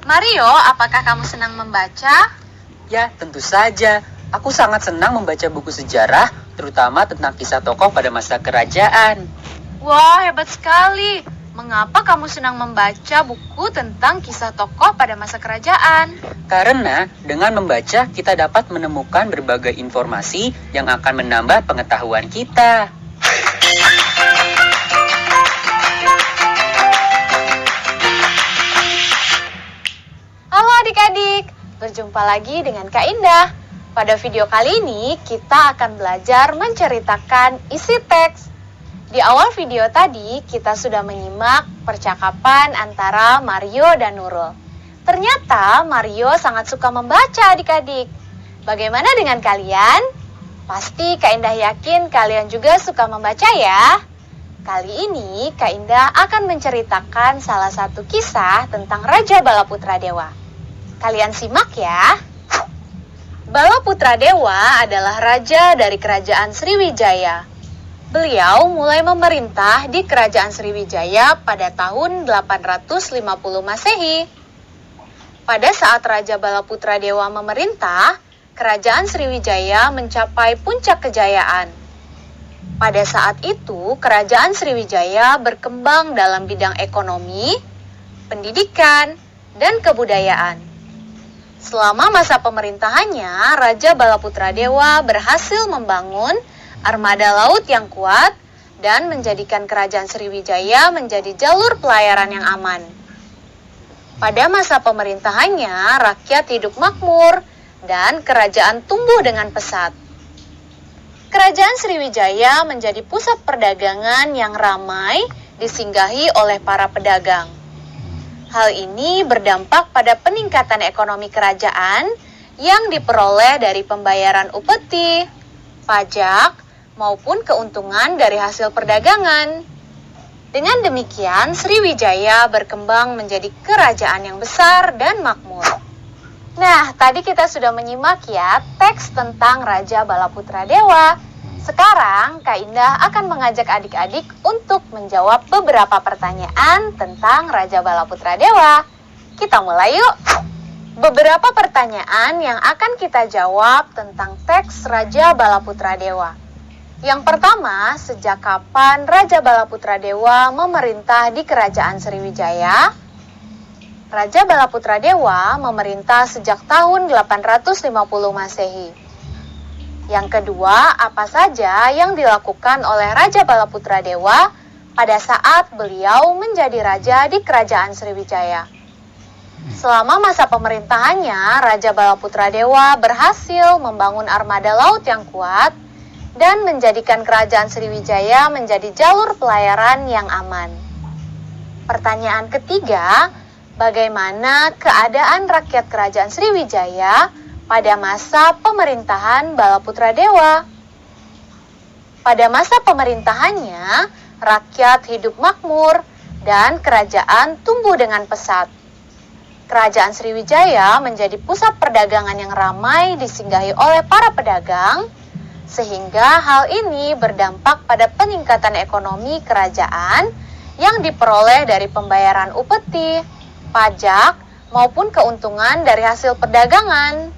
Mario, apakah kamu senang membaca? Ya, tentu saja. Aku sangat senang membaca buku sejarah, terutama tentang kisah tokoh pada masa kerajaan. Wah, hebat sekali. Mengapa kamu senang membaca buku tentang kisah tokoh pada masa kerajaan? Karena dengan membaca, kita dapat menemukan berbagai informasi yang akan menambah pengetahuan kita. Halo adik-adik, berjumpa lagi dengan Kak Indah. Pada video kali ini, kita akan belajar menceritakan isi teks. Di awal video tadi, kita sudah menyimak percakapan antara Mario dan Nurul. Ternyata Mario sangat suka membaca adik-adik. Bagaimana dengan kalian? Pasti Kak Indah yakin kalian juga suka membaca ya. Kali ini Kak Indah akan menceritakan salah satu kisah tentang Raja Balaputra Dewa. Kalian simak ya. Balaputra Dewa adalah raja dari kerajaan Sriwijaya. Beliau mulai memerintah di kerajaan Sriwijaya pada tahun 850 Masehi. Pada saat Raja Balaputra Dewa memerintah, kerajaan Sriwijaya mencapai puncak kejayaan. Pada saat itu, kerajaan Sriwijaya berkembang dalam bidang ekonomi, pendidikan, dan kebudayaan. Selama masa pemerintahannya, Raja Balaputra Dewa berhasil membangun armada laut yang kuat dan menjadikan kerajaan Sriwijaya menjadi jalur pelayaran yang aman. Pada masa pemerintahannya, rakyat hidup makmur dan kerajaan tumbuh dengan pesat. Kerajaan Sriwijaya menjadi pusat perdagangan yang ramai disinggahi oleh para pedagang. Hal ini berdampak pada peningkatan ekonomi kerajaan yang diperoleh dari pembayaran upeti, pajak, maupun keuntungan dari hasil perdagangan. Dengan demikian, Sriwijaya berkembang menjadi kerajaan yang besar dan makmur. Nah, tadi kita sudah menyimak ya teks tentang Raja Balaputra Dewa. Sekarang, Kak Indah akan mengajak adik-adik untuk menjawab beberapa pertanyaan tentang Raja Balaputra Dewa. Kita mulai yuk. Beberapa pertanyaan yang akan kita jawab tentang teks Raja Balaputra Dewa. Yang pertama, sejak kapan Raja Balaputra Dewa memerintah di kerajaan Sriwijaya? Raja Balaputra Dewa memerintah sejak tahun 850 Masehi. Yang kedua, apa saja yang dilakukan oleh Raja Balaputra Dewa pada saat beliau menjadi raja di kerajaan Sriwijaya? Selama masa pemerintahannya, Raja Balaputra Dewa berhasil membangun armada laut yang kuat dan menjadikan kerajaan Sriwijaya menjadi jalur pelayaran yang aman. Pertanyaan ketiga, bagaimana keadaan rakyat kerajaan Sriwijaya pada masa pemerintahan Balaputra Dewa? Pada masa pemerintahannya, rakyat hidup makmur dan kerajaan tumbuh dengan pesat. Kerajaan Sriwijaya menjadi pusat perdagangan yang ramai disinggahi oleh para pedagang, sehingga hal ini berdampak pada peningkatan ekonomi kerajaan yang diperoleh dari pembayaran upeti, pajak, maupun keuntungan dari hasil perdagangan.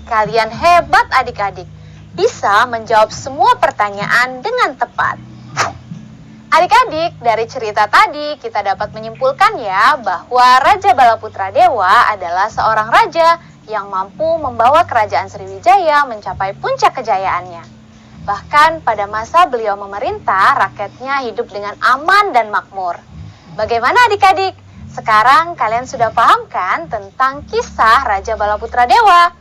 Kalian hebat adik-adik, bisa menjawab semua pertanyaan dengan tepat. Adik-adik, dari cerita tadi kita dapat menyimpulkan ya bahwa Raja Balaputra Dewa adalah seorang raja yang mampu membawa kerajaan Sriwijaya mencapai puncak kejayaannya. Bahkan pada masa beliau memerintah, rakyatnya hidup dengan aman dan makmur. Bagaimana adik-adik? Sekarang kalian sudah paham kan tentang kisah Raja Balaputra Dewa?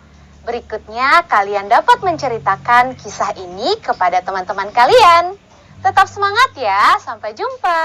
Berikutnya kalian dapat menceritakan kisah ini kepada teman-teman kalian. Tetap semangat ya, sampai jumpa.